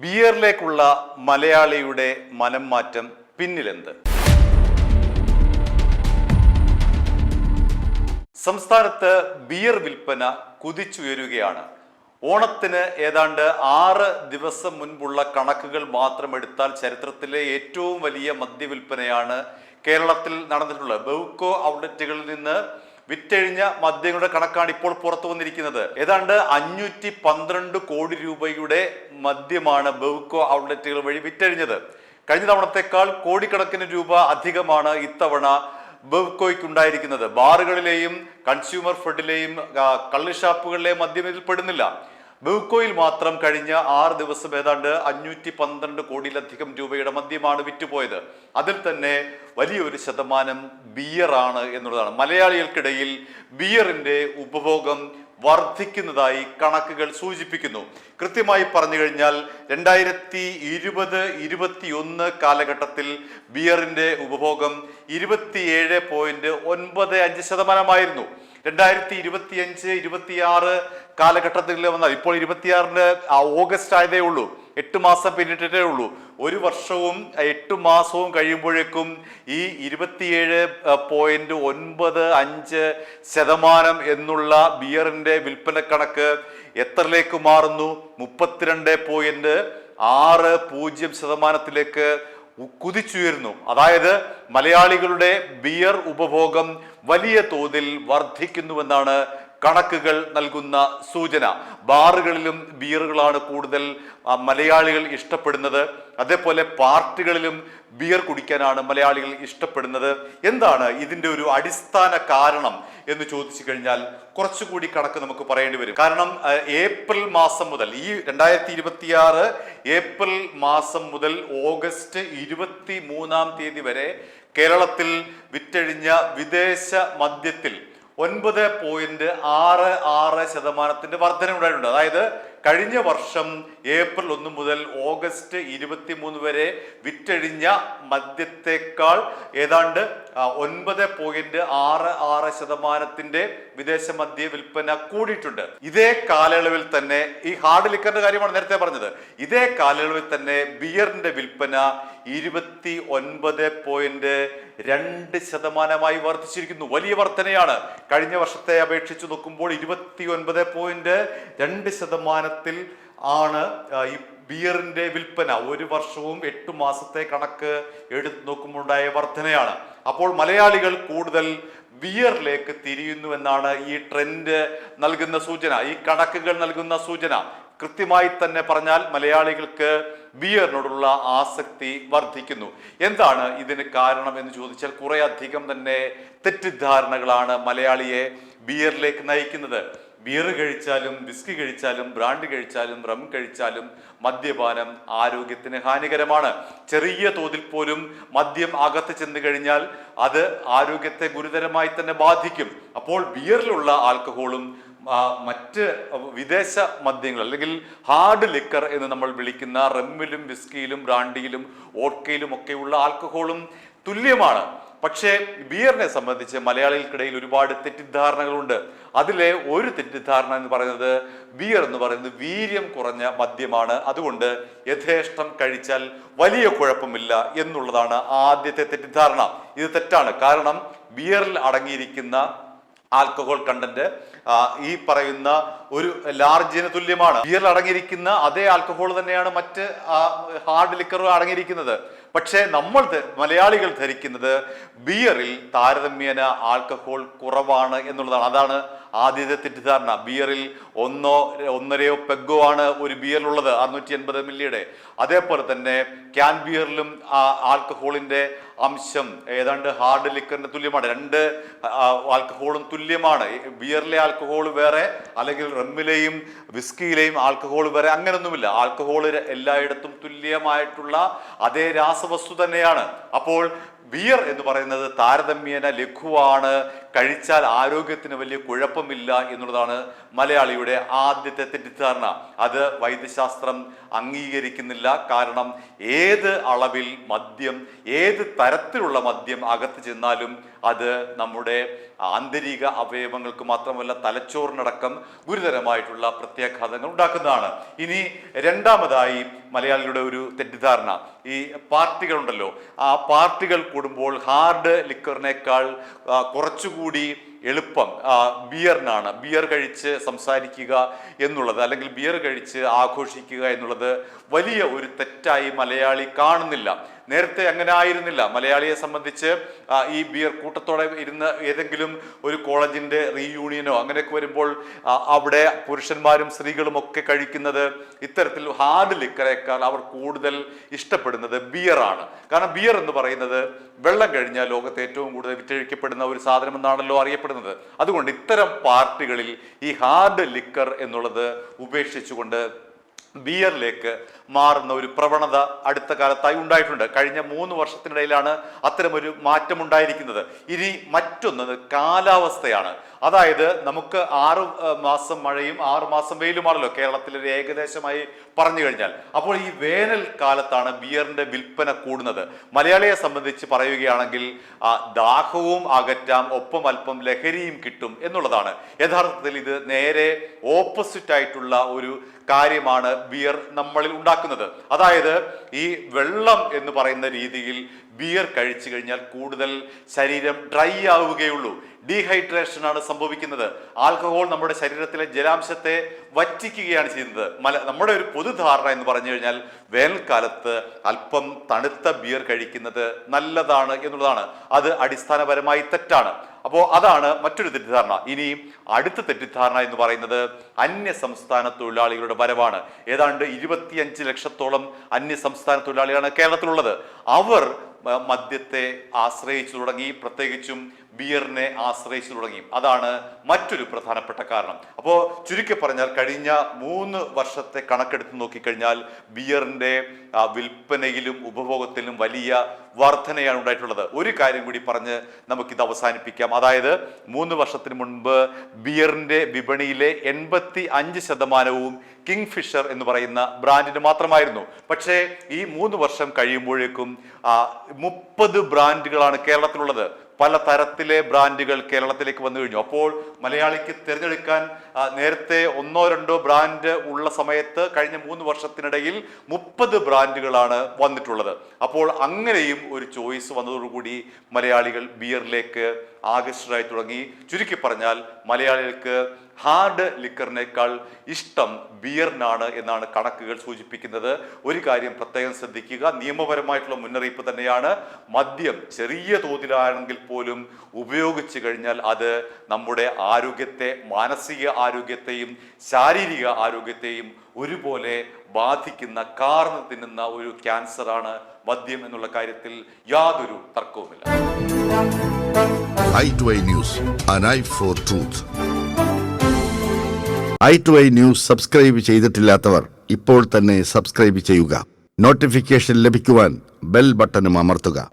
ബിയറിലേക്കുള്ള മലയാളിയുടെ മനം മാറ്റം പിന്നിലെന്ത്? സംസ്ഥാനത്ത് ബിയർ വിൽപ്പന കുതിച്ചുയരുകയാണ്. ഓണത്തിന് ഏതാണ്ട് 6 ദിവസം മുൻപുള്ള കണക്കുകൾ മാത്രം എടുത്താൽ ചരിത്രത്തിലെ ഏറ്റവും വലിയ മദ്യവിൽപ്പനയാണ് കേരളത്തിൽ നടന്നിട്ടുള്ളത്. ബെവ്കോ ഔട്ട്ലെറ്റുകളിൽ നിന്ന് വിറ്റഴിഞ്ഞ മദ്യങ്ങളുടെ കണക്കാണ് ഇപ്പോൾ പുറത്തു വന്നിരിക്കുന്നത്. ഏതാണ്ട് 512 കോടി രൂപയുടെ മദ്യമാണ് ബെവ്കോ ഔട്ട്ലെറ്റുകൾ വഴി വിറ്റഴിഞ്ഞത്. കഴിഞ്ഞ തവണത്തേക്കാൾ കോടിക്കണക്കിന് രൂപ അധികമാണ് ഇത്തവണ ബെവ്കോയ്ക്ക് ഉണ്ടായിരിക്കുന്നത്. ബാറുകളിലെയും കൺസ്യൂമർ ഫെഡിലെയും കള്ളുഷാപ്പുകളിലെയും മദ്യം ഇതിൽ പെടുന്നില്ല. ബെവ്കോയിൽ മാത്രം കഴിഞ്ഞ 6 ദിവസം ഏതാണ്ട് 512 കോടിയിലധികം രൂപയുടെ മദ്യമാണ് വിറ്റുപോയത്. അതിൽ തന്നെ വലിയൊരു ശതമാനം ബിയറാണ് എന്നുള്ളതാണ്. മലയാളികൾക്കിടയിൽ ബിയറിന്റെ ഉപഭോഗം വർദ്ധിക്കുന്നതായി കണക്കുകൾ സൂചിപ്പിക്കുന്നു. കൃത്യമായി പറഞ്ഞു കഴിഞ്ഞാൽ 2020-21 കാലഘട്ടത്തിൽ ബിയറിന്റെ ഉപഭോഗം 27.95%. 2025-26 കാലഘട്ടത്തിൽ വന്നാൽ ഇപ്പോൾ 26 ഓഗസ്റ്റ് ആയതേ ഉള്ളൂ. 8 മാസം പിന്നിട്ടേ ഉള്ളൂ. 1 വർഷവും 8 മാസവും കഴിയുമ്പോഴേക്കും ഈ 27.95% എന്നുള്ള ബിയറിന്റെ വിൽപ്പന കണക്ക് എത്രയിലേക്ക് മാറുന്നു? 32.60% കുതിച്ചുയരുന്നു. അതായത് മലയാളികളുടെ ബിയർ ഉപഭോഗം വലിയ തോതിൽ വർദ്ധിക്കുന്നുവെന്നാണ് കണക്കുകൾ നൽകുന്ന സൂചന. ബാറുകളിലും ബിയറുകളാണ് കൂടുതൽ മലയാളികൾ ഇഷ്ടപ്പെടുന്നത്. അതേപോലെ പാർട്ടികളിലും ബിയർ കുടിക്കാനാണ് മലയാളികൾ ഇഷ്ടപ്പെടുന്നത്. എന്താണ് ഇതിന്റെ ഒരു അടിസ്ഥാന കാരണം എന്ന് ചോദിച്ചു കഴിഞ്ഞാൽ കുറച്ചുകൂടി കണക്ക് നമുക്ക് പറയേണ്ടി വരും. കാരണം ഏപ്രിൽ മാസം മുതൽ, ഈ 2026 ഏപ്രിൽ മാസം മുതൽ ഓഗസ്റ്റ് 23-ാം തീയതി വരെ കേരളത്തിൽ വിറ്റഴിഞ്ഞ വിദേശ മദ്യത്തിൽ 9.66% വർധനയുണ്ടായിട്ടുണ്ട്. അതായത് കഴിഞ്ഞ വർഷം ഏപ്രിൽ 1 മുതൽ ഓഗസ്റ്റ് 23 വരെ വിറ്റഴിഞ്ഞ മദ്യത്തെക്കാൾ ഏതാണ്ട് 9.66% വിദേശ മദ്യ വിൽപ്പന കൂടിയിട്ടുണ്ട്. ഇതേ കാലയളവിൽ തന്നെ, ഈ ഹാർഡ് ലിക്കറിന്റെ കാര്യമാണ് നേരത്തെ പറഞ്ഞത്, ഇതേ കാലയളവിൽ തന്നെ ബിയറിന്റെ വിൽപ്പന 29.2% വർദ്ധിച്ചിരിക്കുന്നു. വലിയ വർധനയാണ്. കഴിഞ്ഞ വർഷത്തെ അപേക്ഷിച്ച് നോക്കുമ്പോൾ 29.2% ആണ് ഈ ബിയറിന്റെ വിൽപ്പന. 1 വർഷവും 8 മാസത്തെ കണക്ക് എടുത്തു നോക്കുമ്പോൾ ഉണ്ടായ വർധനയാണ്. അപ്പോൾ മലയാളികൾ കൂടുതൽ ബിയറിലേക്ക് തിരിയുന്നു എന്നാണ് ഈ ട്രെൻഡ് നൽകുന്ന സൂചന, ഈ കണക്കുകൾ നൽകുന്ന സൂചന. കൃത്യമായി തന്നെ പറഞ്ഞാൽ മലയാളികൾക്ക് ബിയറിനോടുള്ള ആസക്തി വർദ്ധിക്കുന്നു. എന്താണ് ഇതിന് കാരണം എന്ന് ചോദിച്ചാൽ കുറെ അധികം തന്നെ തെറ്റിദ്ധാരണകളാണ് മലയാളിയെ ബിയറിലേക്ക് നയിക്കുന്നത്. ബിയർ കഴിച്ചാലും വിസ്കി കഴിച്ചാലും ബ്രാൻഡ് കഴിച്ചാലും റം കഴിച്ചാലും മദ്യപാനം ആരോഗ്യത്തിന് ഹാനികരമാണ്. ചെറിയ തോതിൽ പോലും മദ്യം അകത്ത് ചെന്ന് കഴിഞ്ഞാൽ അത് ആരോഗ്യത്തെ ഗുരുതരമായി തന്നെ ബാധിക്കും. അപ്പോൾ ബിയറിലുള്ള ആൽക്കഹോളും മറ്റ് വിദേശ മദ്യങ്ങൾ അല്ലെങ്കിൽ ഹാർഡ് ലിക്കർ എന്ന് നമ്മൾ വിളിക്കുന്ന റമ്മിലും വിസ്കിയിലും ബ്രാൻഡിയിലും വോഡ്കയിലും ഒക്കെയുള്ള ആൽക്കഹോളും തുല്യമാണ്. പക്ഷേ ബിയറിനെ സംബന്ധിച്ച് മലയാളികൾക്കിടയിൽ ഒരുപാട് തെറ്റിദ്ധാരണകളുണ്ട്. അതിലെ ഒരു തെറ്റിദ്ധാരണ എന്ന് പറയുന്നത് ബിയർ എന്ന് പറയുന്നത് വീര്യം കുറഞ്ഞ മദ്യമാണ്, അതുകൊണ്ട് യഥേഷ്ടം കഴിച്ചാൽ വലിയ കുഴപ്പമില്ല എന്നുള്ളതാണ് ആദ്യത്തെ തെറ്റിദ്ധാരണ. ഇത് തെറ്റാണ്. കാരണം ബിയറിൽ അടങ്ങിയിരിക്കുന്ന ആൽക്കഹോൾ കണ്ടന്റ് ഈ പറയുന്ന ഒരു ലാർജിന് തുല്യമാണ്. ബിയറിൽ അടങ്ങിയിരിക്കുന്ന അതേ ആൽക്കഹോൾ തന്നെയാണ് മറ്റ് ഹാർഡ് ലിക്കറുകൾ അടങ്ങിയിരിക്കുന്നത്. പക്ഷേ മലയാളികൾ ധരിക്കുന്നത് ബിയറിൽ താരതമ്യേന ആൽക്കഹോൾ കുറവാണ് എന്നുള്ളതാണ്. അതാണ് ആദ്യത്തെ തെറ്റിദ്ധാരണ. ബിയറിൽ 1.5 പെഗോ ആണ് ഒരു ബിയറിലുള്ളത്, 680 മില്ലിയുടെ. അതേപോലെ തന്നെ ക്യാൻ ബിയറിലും ആൽക്കഹോളിന്റെ അംശം ഏതാണ്ട് ഹാർഡ് ലിക്കറിന് തുല്യമാണ്. 2 ആൽക്കഹോളും തുല്യമാണ്. ബിയറിലെ ആൽക്കഹോൾ വേറെ, അല്ലെങ്കിൽ റമ്മിലെയും വിസ്കിയിലെയും ആൽക്കഹോൾ വേറെ, അങ്ങനൊന്നുമില്ല. ആൽക്കഹോൾ എല്ലായിടത്തും തുല്യമായിട്ടുള്ള അതേ രാസവസ്തു തന്നെയാണ്. അപ്പോൾ ബിയർ എന്ന് പറയുന്നത് താരതമ്യേന ലഘുവാണ്, കഴിച്ചാൽ ആരോഗ്യത്തിന് വലിയ കുഴപ്പമില്ല എന്നുള്ളതാണ് മലയാളിയുടെ ആദ്യത്തെ തെറ്റിദ്ധാരണ. അത് വൈദ്യശാസ്ത്രം അംഗീകരിക്കുന്നില്ല. കാരണം ഏത് അളവിൽ മദ്യം, ഏത് തരത്തിലുള്ള മദ്യം അകത്ത് ചെന്നാലും അത് നമ്മുടെ ആന്തരിക അവയവങ്ങൾക്ക് മാത്രമല്ല തലച്ചോറിനടക്കം ഗുരുതരമായിട്ടുള്ള പ്രത്യാഘാതങ്ങൾ ഉണ്ടാക്കുന്നതാണ്. ഇനി രണ്ടാമതായി മലയാളികളുടെ ഒരു തെറ്റിദ്ധാരണ, ഈ പാർട്ടികളുണ്ടല്ലോ, ആ പാർട്ടികൾ കൂടുമ്പോൾ ഹാർഡ് ലിക്കറിനേക്കാൾ കുറച്ചുകൂടി എളുപ്പം ബിയറിനാണ്. ബിയർ കഴിച്ച് സംസാരിക്കുക എന്നുള്ളത്, അല്ലെങ്കിൽ ബിയർ കഴിച്ച് ആഘോഷിക്കുക എന്നുള്ളത് വലിയ ഒരു തെറ്റായി മലയാളി കാണുന്നില്ല. നേരത്തെ അങ്ങനെ ആയിരുന്നില്ല. മലയാളിയെ സംബന്ധിച്ച് ഈ ബിയർ കൂട്ടത്തോടെ ഇരുന്ന് ഏതെങ്കിലും ഒരു കോളേജിന്റെ റീയൂണിയനോ അങ്ങനെയൊക്കെ വരുമ്പോൾ അവിടെ പുരുഷന്മാരും സ്ത്രീകളും ഒക്കെ കഴിക്കുന്നത് ഇത്തരത്തിൽ ഹാർഡ് ലിക്കറേക്കാൾ അവർ കൂടുതൽ ഇഷ്ടപ്പെടുന്നത് ബിയറാണ്. കാരണം ബിയർ എന്ന് പറയുന്നത് വെള്ളം കഴിഞ്ഞാൽ ലോകത്ത് ഏറ്റവും കൂടുതൽ വിറ്റഴിക്കപ്പെടുന്ന ഒരു സാധനം എന്നാണല്ലോ അറിയപ്പെടുന്നത്. അതുകൊണ്ട് ഇത്തരം പാർട്ടികളിൽ ഈ ഹാർഡ് ലിക്കർ എന്നുള്ളത് ഉപേക്ഷിച്ചുകൊണ്ട് ബിയറിലേക്ക് മാറുന്ന ഒരു പ്രവണത അടുത്ത കാലത്തായി ഉണ്ടായിട്ടുണ്ട്. കഴിഞ്ഞ 3 വർഷത്തിനിടയിലാണ് അത്തരമൊരു മാറ്റം ഉണ്ടായിരിക്കുന്നത്. ഇനി മറ്റൊന്ന് കാലാവസ്ഥയാണ്. അതായത് നമുക്ക് 6 മാസം മഴയും 6 മാസം വെയിലുമാണല്ലോ കേരളത്തിൽ ഏകദേശമായി പറഞ്ഞു കഴിഞ്ഞാൽ. അപ്പോൾ ഈ വേനൽ കാലത്താണ് ബിയറിന്റെ വിൽപ്പന കൂടുന്നത്. മലയാളിയെ സംബന്ധിച്ച് പറയുകയാണെങ്കിൽ ദാഹവും അകറ്റാം, ഒപ്പം അല്പം ലഹരിയും കിട്ടും എന്നുള്ളതാണ്. യഥാർത്ഥത്തിൽ ഇത് നേരെ ഓപ്പോസിറ്റ് ആയിട്ടുള്ള ഒരു കാര്യമാണ് ബിയർ നമ്മളിൽ ഉണ്ടാക്കുന്നത്. അതായത് ഈ വെള്ളം എന്ന് പറയുന്ന രീതിയിൽ ബിയർ കഴിച്ചു കഴിഞ്ഞാൽ കൂടുതൽ ശരീരം ഡ്രൈ ആവുകയുള്ളൂ. ഡീഹൈഡ്രേഷൻ ആണ് സംഭവിക്കുന്നത്. ആൽക്കഹോൾ നമ്മുടെ ശരീരത്തിലെ ജലാംശത്തെ വറ്റിക്കുകയാണ് ചെയ്യുന്നത്. നമ്മുടെ ഒരു പൊതുധാരണ എന്ന് പറഞ്ഞു കഴിഞ്ഞാൽ വേനൽക്കാലത്ത് അല്പം തണുത്ത ബിയർ കഴിക്കുന്നത് നല്ലതാണ് എന്നുള്ളതാണ്. അത് അടിസ്ഥാനപരമായി തെറ്റാണ്. അപ്പോൾ അതാണ് മറ്റൊരു തെറ്റിദ്ധാരണ. ഇനി അടുത്ത തെറ്റിദ്ധാരണ എന്ന് പറയുന്നത് അന്യ സംസ്ഥാന തൊഴിലാളികളുടെ വരവാണ്. ഏതാണ്ട് 25 ലക്ഷത്തോളം അന്യ സംസ്ഥാന തൊഴിലാളികളാണ് കേരളത്തിലുള്ളത്. അവർ മദ്യത്തെ ആശ്രയിച്ചു തുടങ്ങി, പ്രത്യേകിച്ചും ബിയറിനെ ആശ്രയിച്ചു തുടങ്ങി. അതാണ് മറ്റൊരു പ്രധാനപ്പെട്ട കാരണം. അപ്പോൾ ചുരുക്കി പറഞ്ഞാൽ കഴിഞ്ഞ 3 വർഷത്തെ കണക്കെടുത്ത് നോക്കിക്കഴിഞ്ഞാൽ ബിയറിന്റെ വിൽപ്പനയിലും ഉപഭോഗത്തിലും വലിയ വർധനയാണ് ഉണ്ടായിട്ടുള്ളത്. ഒരു കാര്യം കൂടി പറഞ്ഞ് നമുക്കിത് അവസാനിപ്പിക്കാം. അതായത് 3 വർഷത്തിന് മുൻപ് ബിയറിന്റെ വിപണിയിലെ 85% കിങ് ഫിഷർ എന്ന് പറയുന്ന ബ്രാൻഡിന് മാത്രമായിരുന്നു. പക്ഷേ ഈ 3 വർഷം കഴിയുമ്പോഴേക്കും 30 ബ്രാൻഡുകളാണ് കേരളത്തിലുള്ളത്. പല തരത്തിലെ ബ്രാൻഡുകൾ കേരളത്തിലേക്ക് വന്നു കഴിഞ്ഞു. അപ്പോൾ മലയാളിക്ക് തിരഞ്ഞെടുക്കാൻ നേരത്തെ 1-2 ബ്രാൻഡ് ഉള്ള സമയത്ത് കഴിഞ്ഞ 3 വർഷത്തിനിടയിൽ 30 ബ്രാൻഡുകളാണ് വന്നിട്ടുള്ളത്. അപ്പോൾ അങ്ങനെയും ഒരു ചോയ്സ് വന്നതോടുകൂടി മലയാളികൾ ബിയറിലേക്ക് ആകർഷകരായി തുടങ്ങി. ചുരുക്കി പറഞ്ഞാൽ മലയാളികൾക്ക് ഹാർഡ് ലിക്കറിനേക്കാൾ ഇഷ്ടം ബിയറിനാണ് എന്നാണ് കണക്കുകൾ സൂചിപ്പിക്കുന്നത്. ഒരു കാര്യം പ്രത്യേകം ശ്രദ്ധിക്കുക, നിയമപരമായിട്ടുള്ള മുന്നറിയിപ്പ് തന്നെയാണ്. മദ്യം ചെറിയ തോതിലാണെങ്കിൽ പോലും ഉപയോഗിച്ചു കഴിഞ്ഞാൽ അത് നമ്മുടെ ആരോഗ്യത്തെ, മാനസിക ആരോഗ്യത്തെയും ശാരീരിക ആരോഗ്യത്തെയും ഒരുപോലെ ബാധിക്കുന്ന, കാർന്ന് തിന്നുന്ന ഒരു ക്യാൻസറാണ് മദ്യം എന്നുള്ള കാര്യത്തിൽ യാതൊരു തർക്കവുമില്ല. i2i News, an eye for truth. i2i News subscribe ചെയ്തിട്ടില്ലാത്തവർ ഇപ്പോൾ തന്നെ സബ്സ്ക്രൈബ് ചെയ്യുക. നോട്ടിഫിക്കേഷൻ ലഭിക്കുവാൻ ബെൽ ബട്ടണും അമർത്തുക.